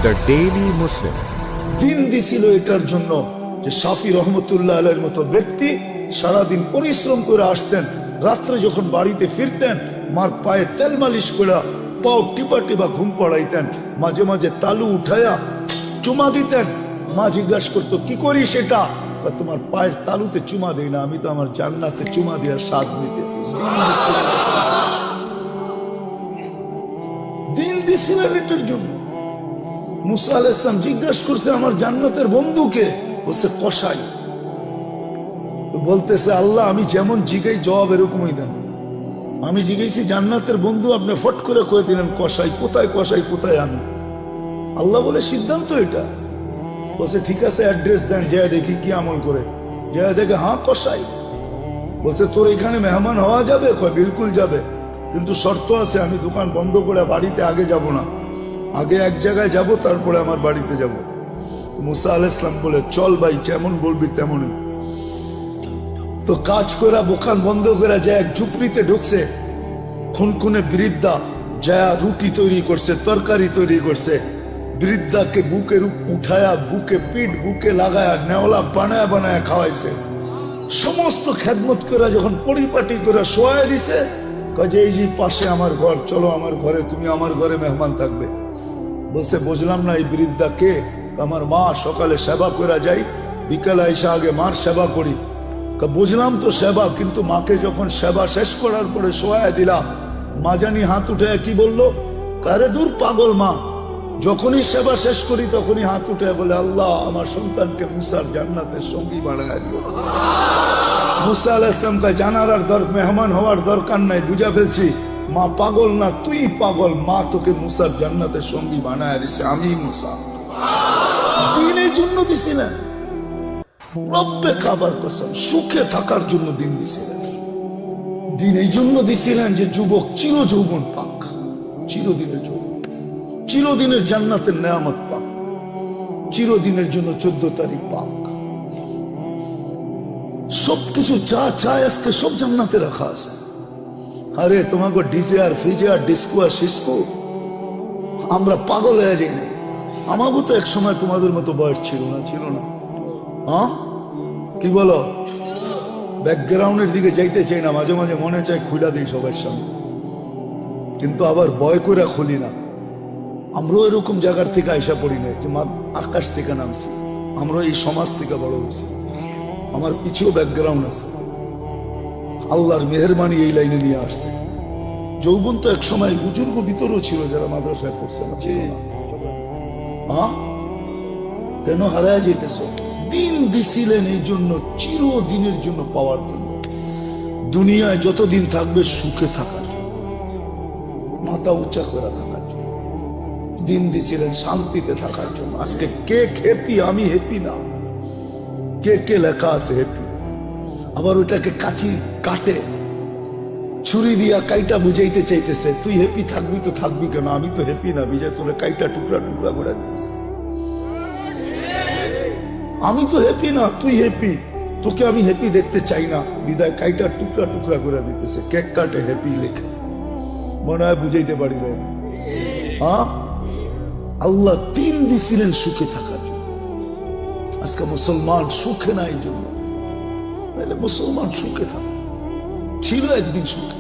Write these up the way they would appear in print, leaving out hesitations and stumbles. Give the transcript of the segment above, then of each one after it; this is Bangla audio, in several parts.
দ্য ডেইলি মুসলিম। দিন দিছিল এটার জন্য যে শাফি রহমতুল্লাহ আলাইহির মতো ব্যক্তি সারাদিন পরিশ্রম করে আসতেন, রাত্রে যখন বাড়িতে ফিরতেন মার পায়ে তেল মালিশ করে পাও টিপা টিপা ঘুম পড়াইতেন, মাঝে মাঝে তালু উঠাইয়া চুমা দিতেন। মা জিজ্ঞাসা করতো কি করি সেটা? তোমার পায়ের তালুতে চুমা দেই না, আমি তো আমার জান্নাতে চুমা দেওয়ার স্বাদ নিতেছি। দিন দিছিলেন এটার জন্য। মুসা আলাইহিস সালাম জিজ্ঞাসা করছে আমার জান্নাতের বন্ধুকে, বলছে কসাই। তো বলতেছে আল্লাহ আমি যেমন জিগাই জবাব এরকমই দেন। আমি জিজ্ঞেসি জান্নাতের বন্ধু, আপনি ফট করে কয়ে দিলেন কসাই। কোথায় কসাই, কোথায় আমি? আল্লাহ বলে সিদ্ধান্ত এটা। বলছে ঠিক আছে অ্যাড্রেস দেন, যা দেখি কি আমল করে। যা দেখে হ্যাঁ কসাই। বলছে তোর এখানে মেহমান হওয়া যাবে? কয় বিলকুল যাবে, কিন্তু শর্ত আছে, আমি দোকান বন্ধ করে বাড়িতে আগে যাব না, আগে এক জায়গায় যাব তারপরে আমার বাড়িতে যাব। তো মুসা আলাইহিস সালাম বলে চল ভাই, যেমন বলবি তেমনই। তো কাজ করে দোকান বন্ধ করে যায় এক ঝুপড়িতে ঢুকছে। খুনখুনে বৃদ্ধা যায় রুটি তৈরি করছে, তরকারি তৈরি করছে। বৃদ্ধাকে বুকে উঠায়া বুকে পিঠ বুকে লাগায়া নেওলা বানায় বানায় খাওয়াইছে। সমস্ত খেদমত করে যখন পরিপাটি করে শোয়া দিছে, কাজে এই যে পাশে আমার ঘর, চলো আমার ঘরে, তুমি আমার ঘরে মেহমান থাকবে। বলছে বুঝলাম না এই বৃদ্ধা কে? আমার মা, সকালে সেবা করে যাই, বিকালে এসে আগে মার সেবা করি। বুঝলাম তো সেবা, কিন্তু মাকে যখন সেবা শেষ করার পরে শোয়া দিলাম, মা জানি হাত উঠে কি বললো, কারে দূর পাগল মা, যখনই সেবা শেষ করি তখনই হাত উঠে বলে আল্লাহ আমার সন্তানকে মুসার জান্নাতের সঙ্গী বানায় দিও। মুসা আলাইহিস সালাম কে জানার আর মেহমান হওয়ার দরকার নাই, বুঝা ফেলছি মা পাগল না, তুই পাগল। মা তোকে মুসার জান্নাতের সঙ্গী বানায় দিছে, আমি মুসা। দিনের জন্য দিছি না, রব্বে কাবার কসম, সুখে থাকার জন্য দিন দিছিলেন। দিন এই জন্য দিছিলেন যে যুবক চির যৌবন পাক, চিরদিনের যৌবন, চিরদিনের জান্নাতের নেয়ামত পাক, চিরদিনের জন্য 14 তারিখ পাক। সবকিছু যা চায় আজকে সব জান্নাতে রাখা আছে। আরে তোমাকে ডিজে আর ফিজে আর ডিস্কো আর সিস্কো আমরা পাগল হয়ে যাই না। আমারও তো এক সময় তোমাদের মতো বয়স ছিল না, ছিল না? হ্যাঁ কি বলো? ব্যাকগ্রাউন্ডের দিকে যাইতে চাই না, মাঝে মাঝে মনে চায় খুলে দিই সবার সামনে, কিন্তু আবার ভয় করে খুলি না। আমরাও এরকম জায়গার থেকে আইসা পড়ি না যে আকাশ থেকে নামছি, আমরা এই সমাজ থেকে বড় হয়েছি। আমার পিছু ব্যাকগ্রাউন্ড আছে, আল্লাহর মেহেরবানি এই লাইনে নিয়ে আসছে। যৌবন তো এক সময় বুজুর্গ ভিতরেও ছিল যারা মাদ্রাসায় পড়ছে না, ছিল না? হ্যাঁ কেন হারায় যেতেছ? দিন দিছিলেন এই জন্য, চিরদিনের জন্য পাওয়ার জন্য। দুনিয়ায় যতদিন থাকবে সুখে থাকার জন্য, মাথা উঁচা করে থাকার জন্য। দিন দিছিলেন শান্তিতে থাকার জন্য। আজকে কে হ্যাপি? আমি হ্যাপি না। কে কে লেখা আছে হ্যাপি? আবার ওইটাকে কাচি কাটে ছুরি দিয়া কাইটা বুঝাইতে চাইতেছে, তুই হ্যাপি থাকবি তো থাকবি কেন? আমি তো হ্যাপি না, বিজয় তোলে কাইটা টুকরা টুকরা করে দিতেছে। আমি তো হ্যাপি না, তুই হ্যাপি, তোকে আমি হ্যাপি দেখতে চাই না, বিদায় কাইটা টুকরা টুকরা করে দিতেছে। কেক কাটে হ্যাপি লেখে, মনে হয় বুঝাইতে পারি না। হ্যাঁ আল্লাহ দিন দিছিলেন সুখে থাকার জন্য। আজকে মুসলমান সুখে না এই জন্য, তাহলে মুসলমান সুখে থাকত, ছিল একদিন সুখে।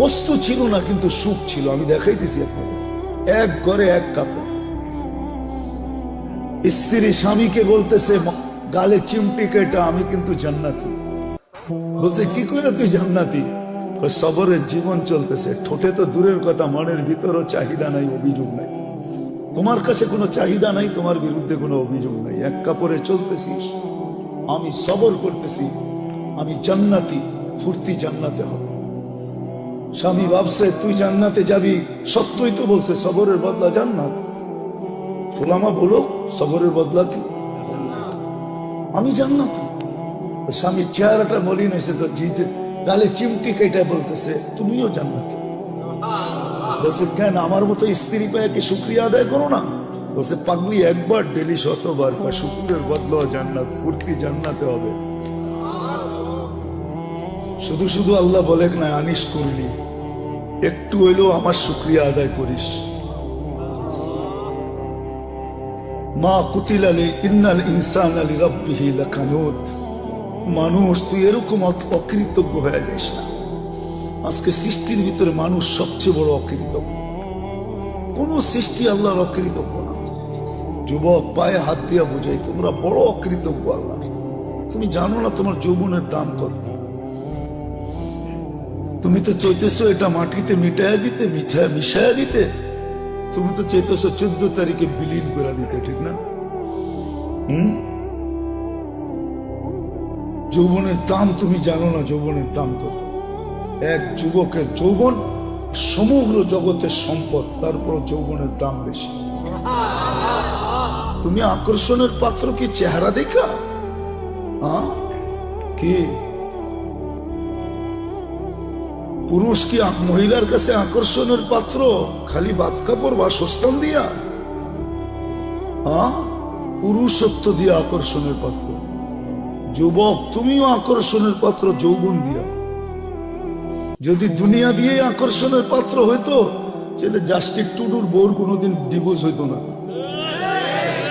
বস্তু ছিল না কিন্তু সুখ ছিল। আমি দেখাইতেছি আপনাদের, এক ঘরে এক কাপড়। স্ত্রী স্বামীকে বলতেছে গালে চিমটি কেটা, আমি কিন্তু জান্নাতি। বলছে কি করে তুই জান্নাতি? সবরের জীবন চলতেছে, ঠোঁটে তো দূরের কথা, মনের ভিতরও চাহিদা নাই, অভিযোগ নাই। তোমার কাছে কোনো চাহিদা নাই, তোমার বিরুদ্ধে কোনো অভিযোগ নাই। এক কাপড়ে চলতেছিস, আমি সবর করতেছি, আমি জান্নাতি, ফুর্তি জান্নাতে হবে। স্বামী ভাবছে তুই জান্নাতে যাবি, সত্যই তো বলছে সবরের বদলা জান্নাত। ওলামা বলো সবরের বদলা কি? আমি জান্নাতি। স্বামীর চেহারাটা মলিন হয়েছে তো, জিতে গালে চিমটি কেটে বলতেছে তুমিও জান্নাতি। বলছে কেন, আমার মতো স্ত্রী পেয়ে কি শুকরিয়া আদায় করো না? বলছে পাগলি, একবার ডেলি 100 বার, শুকুরের বদলা জান্নাত, ফুর্তি জান্নাতে হবে। শুধু শুধু আল্লাহ বলে না আনিস করলি, একটু হইলেও আমার শুকরিয়া আদায় করিস। মা কুতিলা ইন্নাল ইনসানা লিরাব্বিহি লাকানুত। মানুষ তুই এরকম অকৃতজ্ঞ হয়ে যাস না। আজকে সৃষ্টির ভিতরে মানুষ সবচেয়ে বড় অকৃতজ্ঞ। কোন সৃষ্টি আল্লাহর অকৃতজ্ঞ না। যুবক পায়ে হাত দিয়া বুঝাই, তোমরা বড় অকৃতজ্ঞ আল্লাহর। তুমি জানো না তোমার যৌবনের দাম কত। তুমি তো চাইতেছো এটা মাটিতে মিশাইয়া দিতে। তুমি তো চাইতেছো 14 তারিখে বিলীন করে দিতে, ঠিক না? যৌবনের দাম তুমি জানো না, যৌবনের দাম কত। এক যুবকের যৌবন সমগ্র জগতের সম্পদ, তারপর যৌবনের দাম বেশি। তুমি আকর্ষণের পাত্র কি চেহারা দেখা? কি পুরুষ কি মহিলার কাছে আকর্ষণের পাত্র খালি বাদ কাপড় বা সস্তান দিয়া? পুরুষত্ব দিয়া আকর্ষণের পাত্র। যুবক তুমিও আকর্ষণের পাত্র যৌবন দিয়া। যদি দুনিয়া দিয়ে আকর্ষণের পাত্র হইতো, তাহলে জাস্টিস টুডুর বউর কোনোদিন ডিভোর্স হইতো না।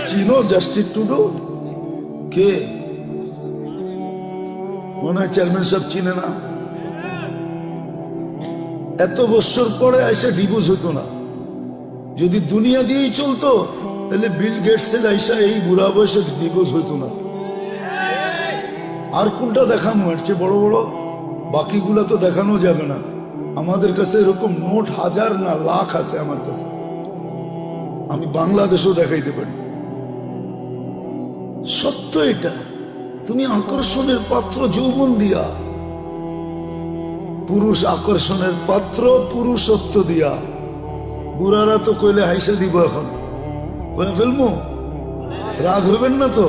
চিনো জাস্টিস টুডু? কে? মনে হয় চেয়ারম্যান সাহেব চিনে না। এত বছর পরে আইসা ডিভোর্স হইতো না। যদি দুনিয়া দিয়েই চলতো, তাহলে বিল গেটসের আইসা এই বুড়া বয়সে ডিভোর্স হইতো না। আর কোনটা দেখানো হচ্ছে বড় বড়? বাকিগুলা তো দেখানো যাবে না। আমাদের কাছে এরকম নোট হাজার না লাখ আছে আমার কাছে। আমি বাংলাদেশও দেখাইতে পারি। সত্য এটা। তুমি আকর্ষণের পাত্র যৌবন দিয়া। পুরুষ আকর্ষণের পাত্র পুরুষত্ব দিয়া। বুড়ারা তো কইলে হাইসা দিব, এখন ফেলবো, রাগ হইবেন না তো।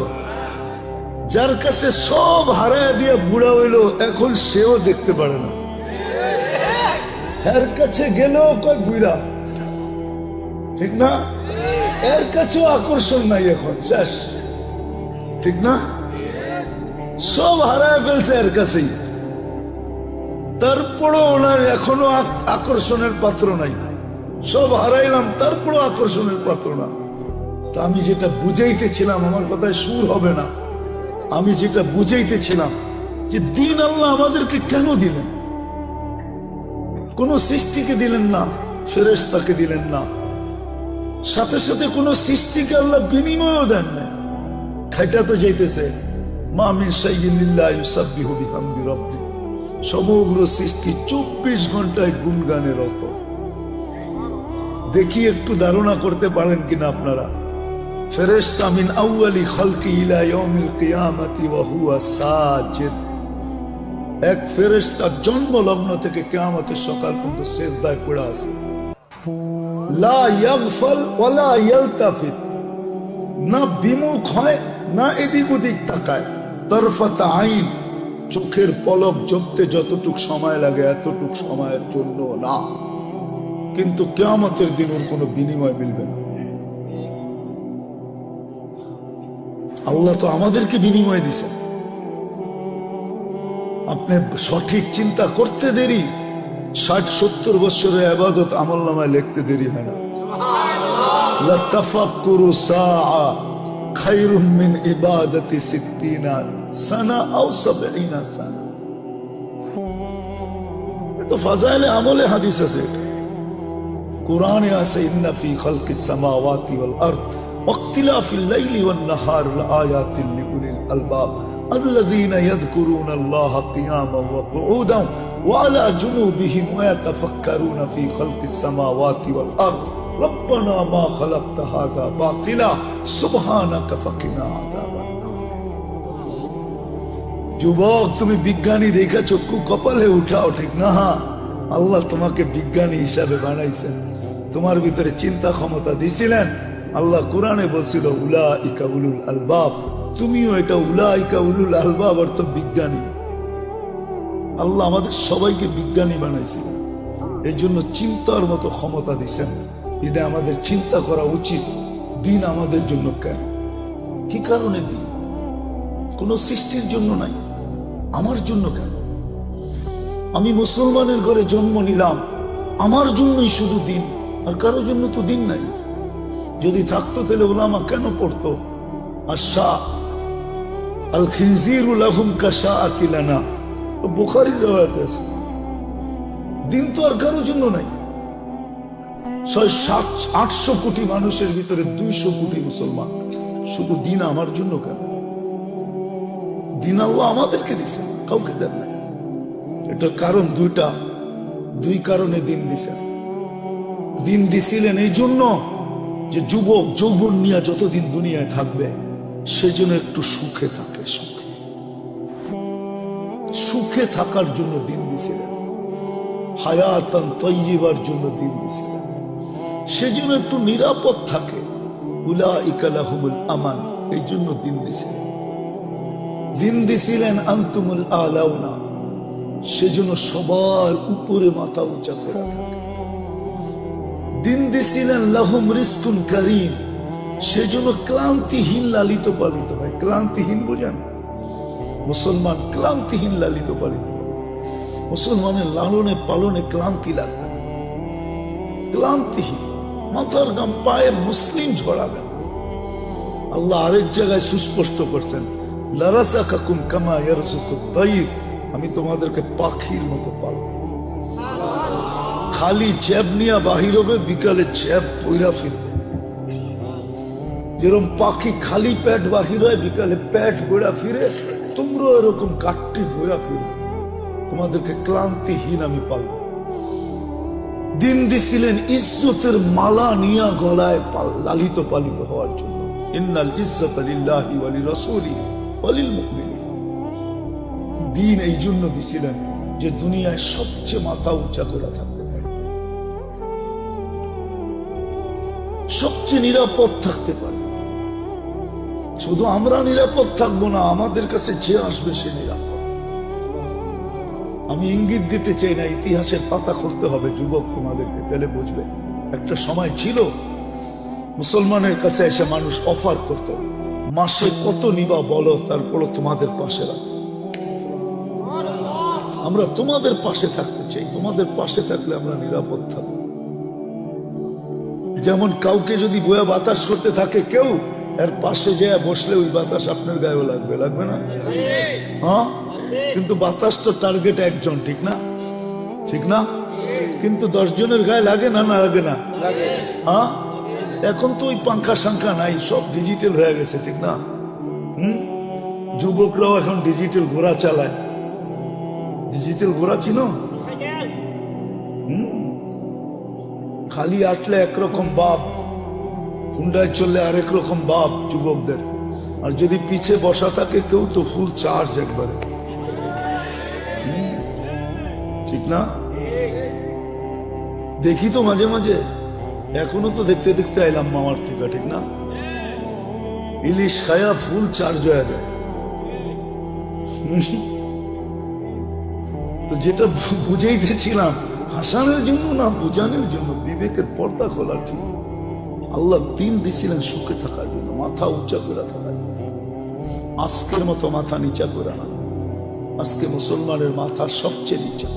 যার কাছে সব হারায় দিয়া বুড়া হইলো, এখন সেও দেখতে পারে না। এর কাছে গেলেও কয় বুড়া, ঠিক না? এর কাছেও আকর্ষণ নাই এখন, শেষ, ঠিক না? সব হারায় ফেলছে এর কাছেই। তারপরও ওনার এখনো আকর্ষণের পাত্র নাই। সব হারাইলাম, তারপরও আকর্ষণের পাত্র না। তা আমি যেটা বুঝাইতেছিলাম, আমার কথায় সুর হবে না, আমি যেটা বুঝাইতেছিলাম যে দিন আল্লাহ আমাদেরকে কেন দিলেন? কোন সৃষ্টিকে দিলেন না, ফেরেশতাকে দিলেন না, সাথে সাথে কোন সৃষ্টিকে আল্লাহ বিনিময়ও দেন না। খাইটা তো যাইতেছে, মা মিন শাইইন ইল্লা ইউসাব্বিহু বিহামদি রাব্বি। সমগ্র সৃষ্টি 24 ঘন্টায় গুণগানে রত। দেখি একটু ধারণা করতে পারেন কিনা আপনারা। ফেরেশতা মিন আউয়ালি খালকি ইলা ইয়াউমিল কিয়ামতি ওয়া হুয়া সাজিদ। এক ফেরেশতা জন্মলগ্ন থেকে কিয়ামতের সকাল পর্যন্ত সিজদায় পড়ে আছে। লা ইয়াগফাল ওয়া লা ইয়ালতাফিত। না বিমুখ হয়, না এদিক ওদিক তাকায়। তরফাত আইন, চোখের পলক জপতে যতটুক সময় লাগে এতটুক সময়ের জন্য না। কিন্তু কিয়ামতের দিন ওর কোনো বিনিময় মিলবে না। আল্লাহ তো আমাদেরকে বিনিময় দিছে। আপনি সঠিক চিন্তা করতে দেরি, 60-70 বছরের ইবাদত আমলনামায় লিখতে দেরি হয় না। লা তাফাক্কুরু সাআ খায়রুম মিন ইবাদাতি 60 সানা আও 70 সানা। তো ফাজাইলে আমলে হাদিস আছে, কোরআনে আছে, ইন্না ফি খালকিস সামাওয়াতি ওয়াল আরদ ওয়াখতিলাফিল লাইলি ওয়ান নাহারি লাআয়াতিন লিউলিল আলবাব الذين يذكرون الله قياما وقعودا وعلى جنوبهم ويتفكرون في خلق السماوات والأرض ربنا ما خلقت هذا باطلا سبحانك فقنا عذاب النار। যুবক, তুমি বিজ্ঞানী দেখা চক্ষু কপালে উঠাও, ঠিক না? আল্লাহ তোমাকে বিজ্ঞানী হিসাবে বানাইছেন, তোমার ভিতরে চিন্তা ক্ষমতা দিছিলেন। আল্লাহ কোরআনে বলছিল উলাইকা উলুল আলবাব। তুমিও এটা উলাইকা উলুল আলবাব অর্থ বিজ্ঞানী। আল্লাহ আমাদের সবাইকে বিজ্ঞানী বানাইছেন, এই জন্য চিন্তার মতো ক্ষমতা দিচ্ছেন। এটা আমাদের চিন্তা করা উচিত, দিন আমাদের জন্য কেন, কি কারণে দিন? কোন সৃষ্টির জন্য নাই, আমার জন্য কেন? আমি মুসলমানের ঘরে জন্ম নিলাম, আমার জন্যই শুধু দিন, আর কারোর জন্য তো দিন নাই। যদি থাকতো তাহলে ওলামা কেন পড়তো? আশা আল খিনজিরু লাহুম কাশাআতি লানা, বুখারীর riwayat আছে। দিন তো আর কারোর জন্য নাই। 600-800 কোটি মানুষের ভিতরে 200 কোটি মুসলমান, শুধু দিন আমার জন্য কেন? দিন আল্লাহ আমাদেরকে দিছে, কাউকে দেন না। এটার কারণ দুই কারণে দিন দিছেন। দিন দিছিলেন এই জন্য যে যুবক যৌবন নিয়ে যতদিন দুনিয়ায় থাকবে সেজন্য একটু সুখে থাকে, সুখে থাকার জন্য দিন দিছিলেন, হায়াতান তাইয়্যিবার জন্য দিন দিছিলেন, সেজন্য একটু নিরাপদ থাকে, উলাইকা লাহুমুল আমান, এই জন্য দিন দিছিলেন। দিন দিছিলেন আনতুমুল আলাউনা, সেজন্য সবার উপরে মাথা উঁচা করে থাকে। দিন দিছিলেন লাহুম রিজকুন কারীম, সেজন্য ক্লান্তিহীন লালিত পালিত হয়। ক্লান্তিহীন বোঝেন? মুসলমান ক্লান্তিহীন লালিত পালিত। মুসলমানের লালনে পালনে ক্লান্তি লাগবে না, ক্লান্তিহীন, মাথার গাম পায়ের মুসলিম ঝরাবে না। আল্লাহ আরেক জায়গায় সুস্পষ্ট করছেন, লারাযাকাকুম কামা ইয়ারযুকুত তাইর, আমি তোমাদেরকে পাখির মতো পালব। খালি জ্যাব নিয়ে বাহির হবে, বিকালে জ্যাব বইরা ফিরবে। যেরকম পাখি খালি পেট বাহির হয়, বিকালে পেট বইরা ফিরে, তোমরাও এরকম কাটটি বইরা ফিরবে। তোমাদেরকে ক্লান্তিহীন আমি পালব। দিন দিছিলেন ইজ্জতের মালা নিয়া গলায় লালিত পালিত হওয়ার জন্য। ইন্নাল ইজ্জাতা লিল্লাহি ওয়া লিরাসূলিহি ওয়া লিল মুমিনিন। দিন এই জন্য দিছিলেন যে দুনিয়ায় সবচেয়ে মাথা উঁচা করে থাকতে পারে, সবচেয়ে নিরাপদ থাকতে পারে। শুধু আমরা নিরাপদ থাকবো না, আমাদের কাছে যে আসবে সে নিরাপদ। আমি ইঙ্গিত দিতে চাই না, ইতিহাসের পাতা খুলতে হবে যুবক তোমাদেরকে, তাহলে বুঝবে। একটা সময় ছিল মুসলমানের কাছে এসে মানুষ অফার করত, মাসে কত নিবা বলো, তারপরও তোমাদের পাশে রাখো। আমরা তোমাদের পাশে থাকতে চাই, তোমাদের পাশে থাকলে আমরা নিরাপদ থাকবো। যেমন কাউকে যদি বয়া বাতাস করতে থাকে কেউ, এর পাশে যে বসলে ওই বাতাস আপনার গায়েও লাগবে, লাগবে না? হ্যাঁ, কিন্তু বাতাস তো টার্গেট একজন, ঠিক না? ঠিক না? কিন্তু 10 জনের গায়ে লাগে না, না লাগে না? হ্যাঁ, এখন তো ওই পাঙ্খা সাংখা নাই, সব ডিজিটাল হয়ে গেছে, ঠিক না? যুবকরাও এখন ডিজিটাল ঘোড়া চালায়। ডিজিটাল ঘোড়া চিনো? খালি আটলে একরকম বাপ, হুন্ডায় চললে আরেক রকম বাপ যুবকদের, আর যদি পিছে বসা থাকে কেউ তো ফুল চার্জ একবারে, ঠিক না? দেখি তো মাঝে মাঝে, এখনো তো দেখতে দেখতে আইলাম মামার থেকে, ঠিক না? ইলিশ খায়া ফুল চার্জ হয়ে যায়। তো যেটা বুঝাইতেছিলাম, হাসানের জন্য না, বুঝানোর জন্য, বিবেকের পর্দা খোলার জন্য। আল্লাহ দিন দিছিলেন সুখে থাকার জন্য, মাথা উঁচা করে থাকার জন্য। আজকের মতো মাথা নিচা করে না। আজকে মুসলমানের মাথা সবচেয়ে নিচা,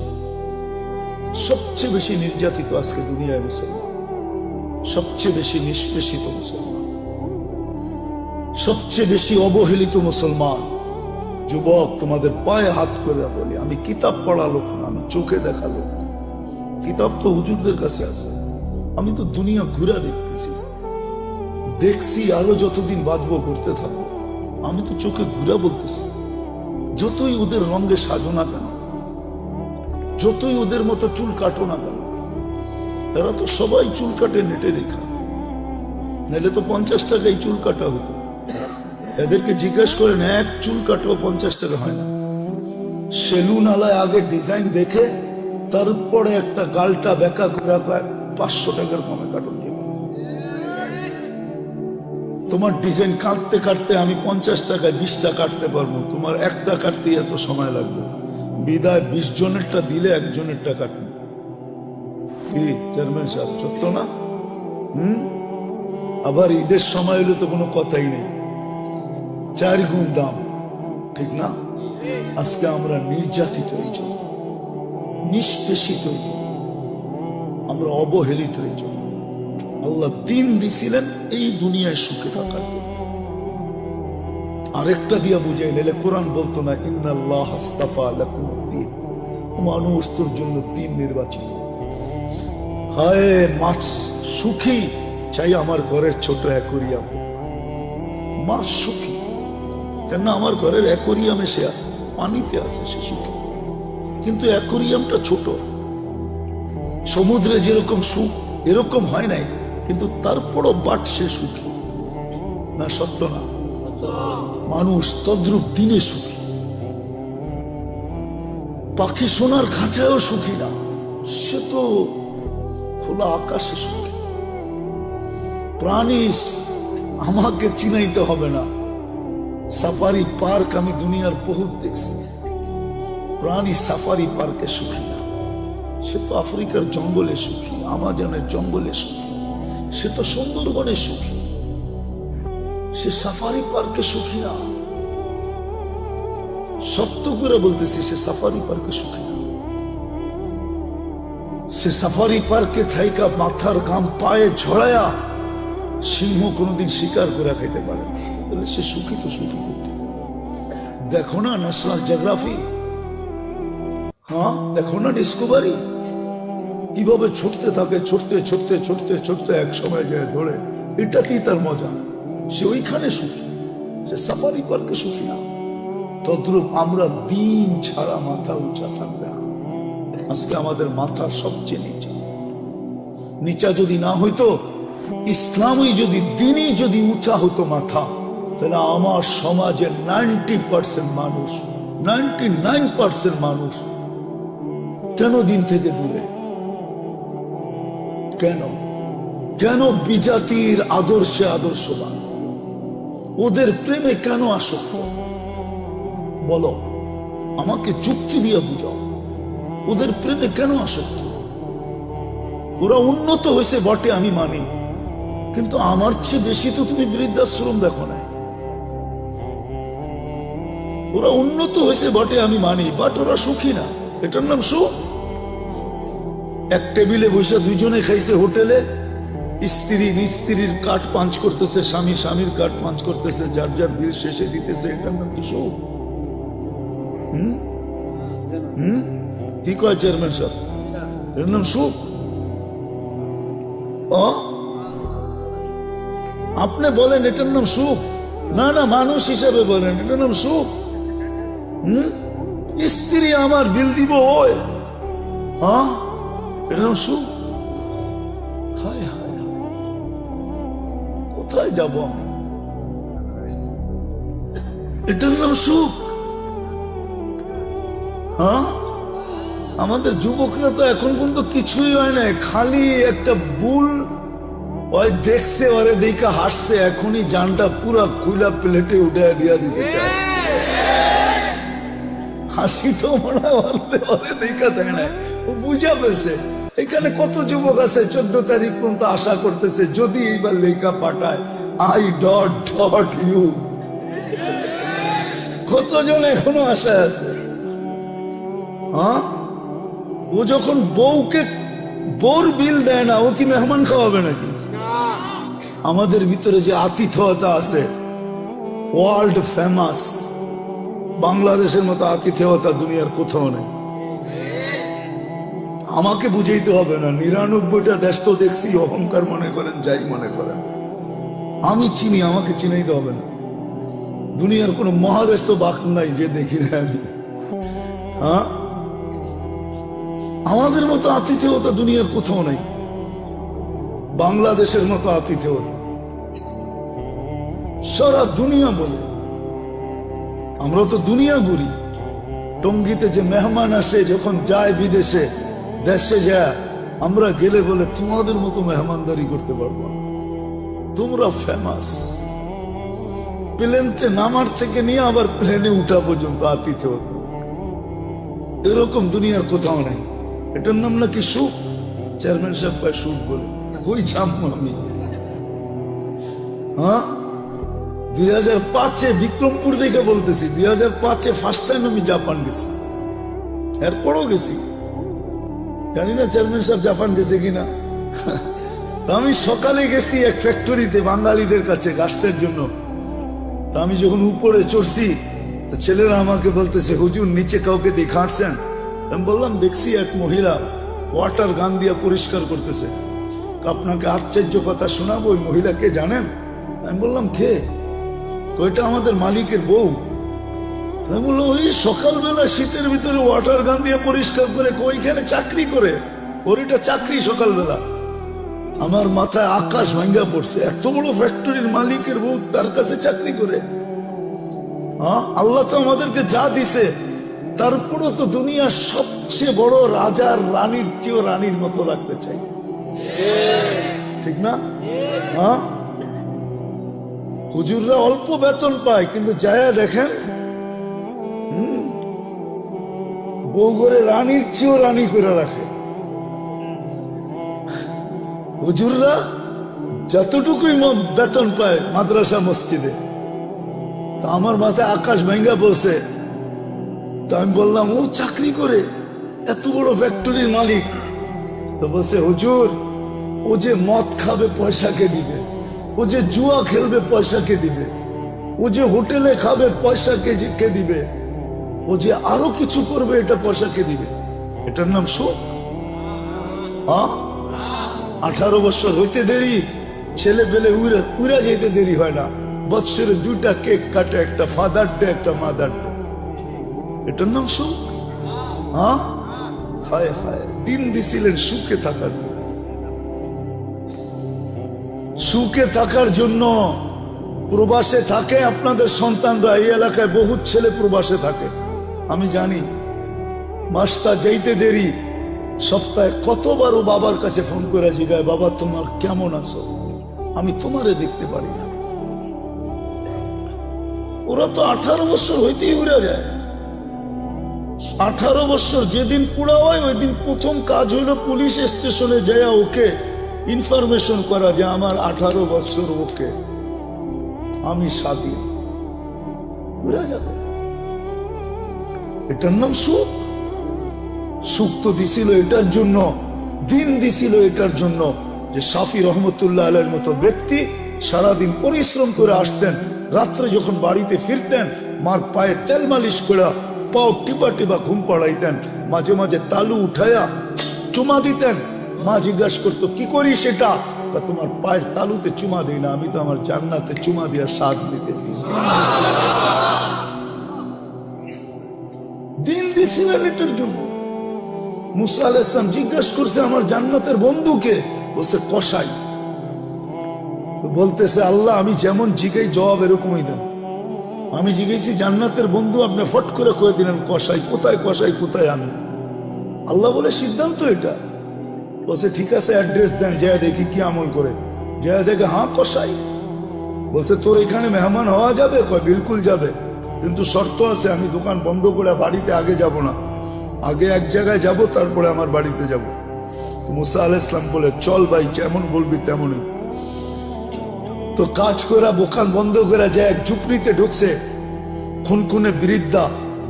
সবচেয়ে বেশি নির্যাতিত আজকে দুনিয়ায় মুসলমান, সবচেয়ে বেশি নিষ্পেষিত মুসলমান, সবচেয়ে বেশি অবহেলিত মুসলমান। যুবক, তোমাদের পায়ে হাত করে বলি, আমি কিতাব পড়া লোক না, আমি চোখে দেখা লোক। কিতাব তো হুজুরদের কাছে আছে, আমি তো দুনিয়া ঘুরে দেখছি, আরো যতদিন বাঁচবো করতে থাকবো। আমি তো চোখে ঘুরে বলতেছি, যতই ওদের রঙে সাজো না কেন, যতই ওদের মতো চুল কাটো না কেন, এরা তো সবাই চুল কাটে নেটে দেখা, নাহলে তো 50 টাকায় চুল কাটা হতো। এদেরকে জিজ্ঞাসা করেন, এক চুল কাটাও 50 টাকা হয় না। সেলুন আলায় আগে ডিজাইন দেখে তারপরে একটা গালটা বেঁকা করে 500 টাকার কমে কাটুন। তোমার ডিজাইন কাটতে কাটতে আমি 50 টাকায় 20টা কাটতে পারবো, তোমার একটা কাটতে এত সময় লাগবে। বিদায় 20 জনেরটা দিলে একজনেরটা কাটবে। কি চেয়ারম্যান সাহেব, সত্য না? আবার ঈদের সময় হলে তো কোনো কথাই নেই, 4 গুণ দাম, ঠিক না? আজকে আমরা নির্যাতিত হয়েছি, নিষ্পেষিত হয়েছি, আমরা অবহেলিত হয়েছি। আল্লাহ দিন দিছিলেন এই দুনিয়ায় সুখে থাকার জন্য। আরেকটা দিয়া বুঝাই নিলে কোরআন বলতো না ইন্নাল্লাহ আস্তাফা লাকুমুদ্দিন, মানুষ তোর জন্য দিন নির্বাচিত। হায় মাছ সুখী চাই আমার ঘরের ছোট অ্যাকোরিয়াম, মাছ সুখী কেন আমার ঘরের অ্যাকোরিয়ামে সে আছে, পানিতে আছে, সে সুখী। কিন্তু অ্যাকোরিয়ামটা ছোট, সমুদ্রে যেরকম সুখ এরকম হয় নাই, কিন্তু তারপরও বাট সে সুখী না, সত্য না? মানুষ তদ্রুপ দিনে সুখী, পাখি সোনার খাঁচায়ও সুখী না, সে তো খোলা আকাশে সুখী। প্রাণী আমাকে চিনাইতে হবে না, সাফারি পার্ক আমি দুনিয়ার বহুত দেখছি, প্রাণী সাফারি পার্কে সুখী না, সে তো আফ্রিকার জঙ্গলে সুখী, আমাজনের জঙ্গলে সুখী, সে তো সুন্দরবনে সুখী, সে সাফারি পার্কে সুখী না। সত্য করে বলতেছি, সে সাফারি পার্কে সুখী না। সে সাফারি পার্কে থাইকা মাথার ঘাম পায়ে ঝরায়া সিংহ কোনোদিন শিকার করে খাইতে পারে না, তাহলে সে সুখী তো সুখী করতে। দেখো না ন্যাশনাল জিওগ্রাফি, হ্যাঁ দেখো না ডিসকভারি, কিভাবে ছুটতে থাকে, ছুটতে ছুটতে ছুটতে ছুটতে এক সময় যায় ধরে। এটাতেই তার মজা, সে ওইখানে সুখী, সে সাফারি পার্কে সুখী না। তদ্রূপ আমরা দিন ছাড়া মাথা উঁচা থাকবে না। আজকে আমাদের মাথা সবচেয়ে নিচা, নিচা যদি না হইতো, ইসলামই যদি দিনই যদি উঁচা হতো মাথা, তাহলে আমার সমাজের 90% মানুষ, 99% মানুষ কেন দিন থেকে দূরে? কেন কেন বিজাতির আদর্শে আদর্শবান, ওদের প্রেমে কেন আসক্ত? বলো, আমাকে যুক্তি দিয়ে বুঝাও, ওদের প্রেমে কেন আসক্ত? ওরা উন্নত হয়েছে বটে, আমি মানি, কিন্তু আমার চেয়ে বেশি তো তুমি বৃদ্ধাশ্রম দেখো না। ওরা উন্নত হয়েছে বটে, আমি মানি, বাট ওরা সুখী না। এটার নাম সুখ? এক টেবিলে বসে দুইজনে খাইছে হোটেলে, স্ত্রী স্ত্রীর কাঠ পাঞ্চ করতেছে, স্বামী স্বামীর কাঠ পাঞ্চ করতেছে, যার যার বিল শেষে দিতেছে, এটার নাম কি সুখ? কি কয় চেয়ারম্যান সাহেব, এর নাম সুখ? আপনি বলেন এটার নাম সুখ? না না, মানুষ হিসাবে বলেন এটার নাম সুখ? স্ত্রী আমার বিল দিব, ওই এটার নাম সুখ? হায় হায় হায়, কোথায় যাব? এটার নাম সুখ? আমাদের যুবকরা তো এখন পর্যন্ত কিছুই হয় না, খালি একটা বুল ওই দেখছে, ওরে দেখা হাসছে, এখনই জানটা পুরা কুইলা প্লেটে উঠে দিয়া দিতে চায়। হাসিটা মনে হয় ওরে দেখা দেয় না, ও বুঝা পেয়েছে। এখানে কত যুবক আছে 14 তারিখ পর্যন্ত আশা করতেছে যদি এইবার লেখা পাঠায় আই ডট ডট ইউ। কতজন এখনো আশায় আছে? ও যখন বউকে বোর বিল দেয় না, ও কি মেহমান খাওয়াবে নাকি? আমাদের ভিতরে যে আতিথেয়তা আছে, ওয়ার্ল্ড ফেমাস, বাংলাদেশের মতো আতিথেয়তা দুনিয়ার কোথাও নেই। আমাকে বুঝাইতে হবে না, 99টা দেশ তো দেখছি, অহংকার মনে করেন যাই মনে করেন, আমি চিনি, আমাকে চিনাইতে হবে না। দুনিয়ার কোন মহাদেশ তো বাক নাই যে দেখি না আমি। আমাদের মতো আতিথেয়তা দুনিয়ার কোথাও নাই, বাংলাদেশের মতো আতিথেয়তা সারা দুনিয়া বলে। আমরা তো দুনিয়া ঘুরি, টঙ্গিতে যে মেহমান আসে যখন যায় বিদেশে, দেশে যায়, আমরা গেলে বলে তোমাদের মতো মেহমানদারি করতে পারবো না, তোমরা ফেমাস। প্লেনতে নামার থেকে নিয়ে আবার প্লেনে উঠা পর্যন্ত আতিথেয়তা, এরকম দুনিয়ার কোথাও নেই। এটার নাম নাকি সুখ? চেয়ারম্যান সাহেব পায় সুখ বলে, কই ছামু আমি? 2005-এ বিক্রমপুর দেখে বলতেছি, 2005-এ ফার্স্ট টাইম আমি জাপান গেছি, এরপরও গেছি, জানি না চেয়ারম্যান সাহেব জাপান গেছে কিনা। আমি সকালে গেছি এক ফ্যাক্টরিতে বাঙালিদের কাছে গাছতের জন্য। আমি যখন উপরে চড়ছি তো ছেলেরা আমাকে বলতেছে, হুজুর নিচে কাউকে দেখাচ্ছেন? আমি বললাম, দেখছি এক মহিলা ওয়াটার গান দিয়ে পরিষ্কার করতেছে। আপনাকে আশ্চর্য কথা শোনাবো, ওই মহিলাকে জানেন? আমি বললাম, কে? ওইটা আমাদের মালিকের বউ। আমি বললাম, ওই সকালবেলা শীতের ভিতরে ওয়াটার গান দিয়ে পরিষ্কার করে ওইখানে চাকরি করে, ওর এটা চাকরি সকালবেলা। আমার মাথায় আকাশ ভাঙ্গা পড়ছে, এত বড় ফ্যাক্টরির মালিকের বউ তার কাছে চাকরি করে। আল্লাহ তো আমাদেরকে যা দিছে, তারপরও তো দুনিয়ার সবচেয়ে বড় রাজার রানীর চেয়েও রানীর মতো রাখতে চাই, ঠিক না? হুজুররা অল্প বেতন পায়, কিন্তু যায়া দেখেন বউ করে রানীর চেয়েও রানী করে রাখে। হুজুররা যতটুকুই বেতন পায় মাদ্রাসা মসজিদে, তো আমার মাথায় আকাশ ভেঙ্গা বলছে। তো আমি বললাম, ও চাকরি করে, এত বড় ফ্যাক্টরির মালিক। তো বলছে, হুজুর ও যে মদ খাবে পয়সা কে দিবে? ও যে জুয়া খেলবে পয়সা কে দিবে? ও যে হোটেলে খাবে পয়সা কে দিবে? ও যে আরো কিছু করবে, এটা পয়সা কে দিবে? এটার নাম সুখ। 18 বছর হইতে দেরি, ছেলে পেলে উড়া যেতে দেরি হয় না। বৎসরে 2টা কেক কাটে, একটা ফাদার ডে, একটা মাদার ডে। এটার নাম সুখ? হায় হায়, দিন দিছিলেন সুখে থাকার, সুখে থাকার জন্য। প্রবাসে থাকে আপনাদের সন্তানরা, এই এলাকায় বহুত ছেলে প্রবাসে থাকে, আমি জানি। মাসটা যাইতে দেরি, সপ্তাহে কতবার ও বাবার কাছে ফোন করে জিগায়, বাবা তোমার কেমন আছো? আমি তোমারে দেখতে পারি না। ওরা তো 18 বছর হইতেই উড়ে যায়। 18 বছর যেদিন পুরা হয়, ওই দিন প্রথম কাজ হইলো পুলিশ স্টেশনে যায় ওকে ইনফরমেশন করা যে আমার 18 বছর, ওকে আমি স্বাধীন। উড়ে যাবে। এটার নাম সুখ? সুখ তো দিছিল এটার জন্য, দিন দিছিল এটার জন্য যে শাফি রহমতুল্লাহ আলাইহির মতো ব্যক্তি সারাদিন পরিশ্রম করে আসতেন, রাত্রে যখন বাড়িতে ফিরতেন মার পায়ে তেল মালিশ করে পাও টিপা টিপা ঘুম পাড়াইতেন, মাঝে মাঝে তালু উঠাইয়া চুমা দিতেন। মা জিজ্ঞাসা করতো, কি করি সেটা? তোমার পায়ের তালুতে চুমা দিই না, আমি তো আমার জান্নাতে চুমা দিয়া স্বাদ দিতেছি। দিন দিছিলেন এটার জন্য। মুসা আলাইহিস সালাম জিজ্ঞাসা করছে, আমার জান্নাতের বন্ধুকে? বলছে, কসাই। তো বলতেছে, আল্লাহ আমি যেমন জিগাই জবাব এরকমই দেন। আমি জিজ্ঞেসি জান্নাতের বন্ধু, আপনি ফট করে কয়ে দিলেন কসাই। কোথায় কসাই, কোথায় আমি? আল্লাহ বলে, সিদ্ধান্ত এটা। বলছে, ঠিক আছে অ্যাড্রেস দেন, যা দেখি কি আমল করে। যা দেখে, হ্যাঁ কসাই। বলছে, তোর এখানে মেহমান হওয়া যাবে? কয়, বিলকুল যাবে, কিন্তু শর্ত আছে, আমি দোকান বন্ধ করে বাড়িতে আগে যাব না, আগে এক জায়গায় যাব, তারপরে আমার বাড়িতে যাব। তো মুসা আলাইহিস সালাম বলে, চল ভাই, যেমন বলবি তেমনই। তো কাজ করে দোকান বন্ধ করে যায় এক ঝুপড়িতে ঢুকছে। খুনখুনে বৃদ্ধা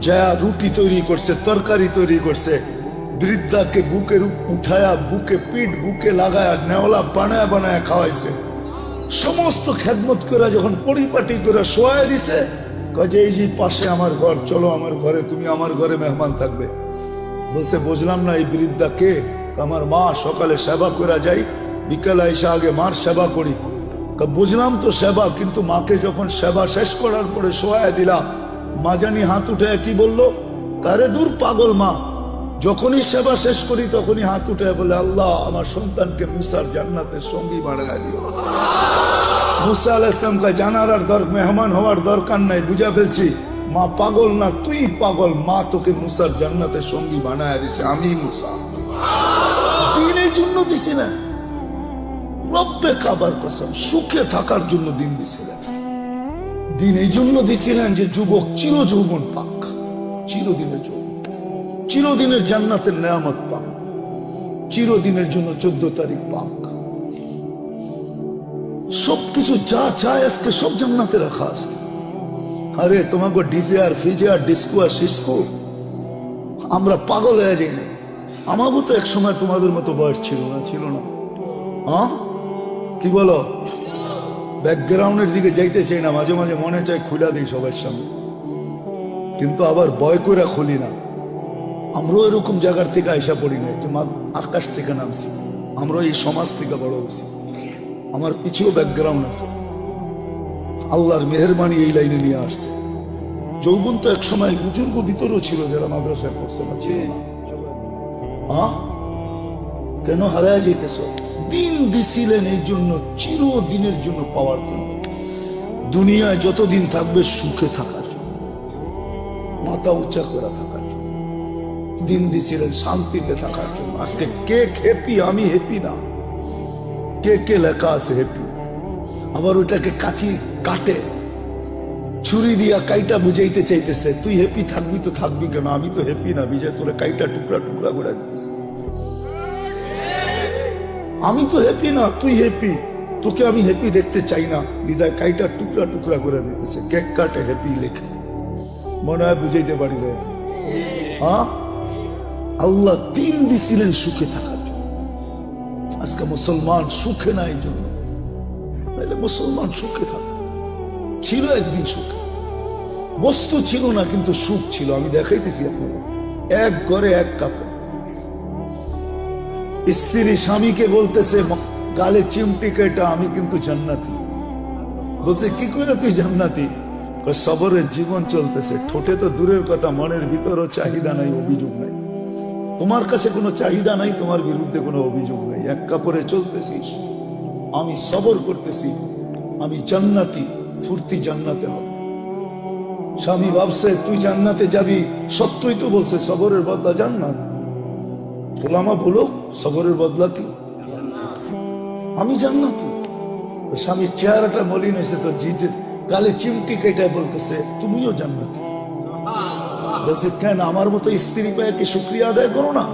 যা রুটি তৈরি করছে, তরকারি তৈরি করছে। বৃদ্ধাকে বুকে উঠায়া, বুকে পিঠ বুকে লাগায়া, নেওলা বানায় বানায় খাওয়াইছে। সমস্ত খেদমত করে যখন পরিপাটি করে শোয়াই দিছে, কাজে এই যে পাশে আমার ঘর, চলো আমার ঘরে, তুমি আমার ঘরে মেহমান থাকবে। বলছে, বুঝলাম না এই বৃদ্ধা কে? আমার মা, সকালে সেবা করে যাই, বিকালে এসে আগে মার সেবা করি। বুঝলাম তো সেবা, কিন্তু মাকে যখন সেবা শেষ করার পরে শোয়া দিলাম, মা জানি হাত উঠে কি বললো, কারে দূর পাগল মা, যখনই সেবা শেষ করি তখনই হাত উঠে বলে, আল্লাহ আমার সন্তানকে মুসার জান্নাতের সঙ্গী বানায় দিও। মুসা আলাইহিস সালাম কয়, জানার আর মেহমান হওয়ার দরকার নাই, বুঝা ফেলছি, মা পাগল না, তুই পাগল। মা তোকে মুসার জান্নাতের সঙ্গী বানায় দিছে, আমি মুসা। দিনের জন্য দিছি না, রব্বে কাবার কসম, সুখে থাকার জন্য দিন দিছিলেন। দিন এই জন্য দিছিলেন যে যুবক চির যৌবন পাক, চিরদিনের জন্য, চিরদিনের জান্নাতের নেয়ামত পাক, চিরদিনের জন্য 14 তারিখ পাক। সবকিছু যা চায় আজকে সব জান্নাতে রাখা আছে। আরে তোমাকে ডিজে আর ফিজে আর ডিস্কো আর সিস্কো, আমরা পাগল হয়ে যাই না। আমারও তো এক সময় তোমাদের মতো বয়স ছিল না, ছিল না? কি বলো? ব্যাকগ্রাউন্ডের দিকে যাইতে চাই না, মাঝে মাঝে মনে চায় খুলা দিই সবার সামনে, কিন্তু আবার ভয় করে খুলি না। আমরাও এরকম জায়গার থেকে আইসা পড়ি না যে আকাশ থেকে নামছি, আমরা এই সমাজ থেকে বড় হয়েছি। আমার পিছুও ব্যাকগ্রাউন্ড আছে, আল্লাহর মেহেরবানি এই লাইনে নিয়ে আসছে। যৌবন তো এক সময় বুজুর্গ ভিতরেও ছিল যারা মাদ্রাসায় পড়ছে না, ছিল না। কেন হারায় যেতেছ? দিন দিছিলেন এই জন্য, চিরদিনের জন্য পাওয়ার জন্য। দুনিয়ায় যতদিন থাকবে সুখে থাকার জন্য, মাথা উঁচা করে থাকার জন্য দিন দিছিলেন, শান্তিতে থাকার জন্য। আজকে কে হ্যাপি? আমি হ্যাপি না। কে কে লেখা আছে হ্যাপি? আবার ওইটাকে কাচি কাটে ছুরি দিয়া কাইটা বুঝাইতে চাইতেছে, তুই হ্যাপি থাকবি তো থাকবি কেন? আমি তো হ্যাপি না, বিজয় করে কাইটা টুকরা টুকরা করে দিতেছে। আমি তো হ্যাপি না, তুই হ্যাপি, তোকে আমি হ্যাপি দেখতে চাই না, বিদায় কাইটা টুকরা টুকরা করে দিতেছে। কেক কাটে হ্যাপি লেখে, মনে হয় বুঝাইতে পারিলে। আল্লাহ দিন দিছিলেন সুখে থাকার জন্য। আজকে মুসলমান সুখে না, এই জন্য। তাইলে মুসলমান সুখে থাকত, ছিল একদিন সুখে। বস্তু ছিল না কিন্তু সুখ ছিল। আমি দেখাইতেছি আপনাদের, এক ঘরে এক কাপড়। স্ত্রী স্বামীকে বলতেছে গালে চিমটি কেটা, আমি কিন্তু জান্নাতি। বলছে কি করে তুই জান্নাতি? সবরের জীবন চলতেছে, ঠোঁটে তো দূরের কথা, মনের ভিতরও চাহিদা নাই, অভিযোগ নাই। তোমার কাছে কোনো চাহিদা নাই, তোমার বিরুদ্ধে কোনো অভিযোগ নাই। এক কাপড়ে চলতেছিস, আমি সবর করতেছি, আমি জান্নাতি, ফুর্তি জান্নাতে হবে। স্বামী ভাবছে তুই জান্নাতে যাবি, সত্যই তো বলছে সবরের বদলা জান্নাত। ওলামা বলো সবরের বদলা কি? আমি জান্নাতি। স্বামীর চেহারাটা মলিন হয়েছে তো, জিতে গালে চিমটি কেটে বলতেছে তুমিও জান্নাতি। বলছে কেন, আমার মতো স্ত্রী পায় কি শুক্রিয়া আদায় করো না?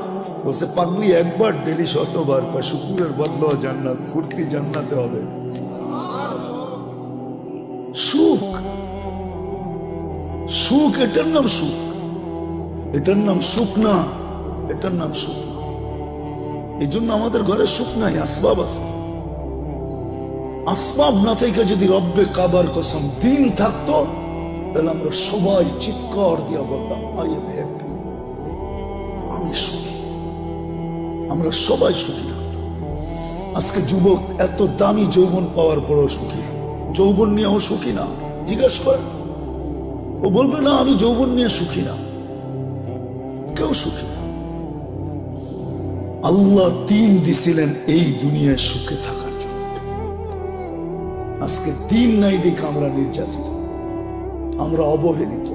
বলছে পাগলি, একবার ডেলি 100 বার পায়, শুক্রের বদলা জান্নাত, ফুর্তি জান্নাতে হবে। সুখ, সুখ, এটার নাম সুখ, এটার নাম সুখ না, এটার নাম সুখ। এই জন্য আমাদের ঘরে সুখ নাই, আসবাব আছে। আসবাব না থেকে যদি রব্বে কাবার কসম দিন থাকতো, তাহলে আমরা সবাই চিৎকার দিয়া বলতাম আই এম হ্যাপি, আমি সুখী। আমরা সবাই সুখী থাকতাম। আজকে যুবক এত দামি যৌবন পাওয়ার পরও সুখী, যৌবন নিয়েও সুখী না। জিজ্ঞেস করে, ও বলবে না আমি যৌবন নিয়ে সুখী না। কেউ সুখী না। আল্লাহ দিন দিছিলেন এই দুনিয়ায় সুখে থাকার জন্য। আজকে দিন নাই দেখে আমরা নির্যাতিত, আমরা অবহেলিত।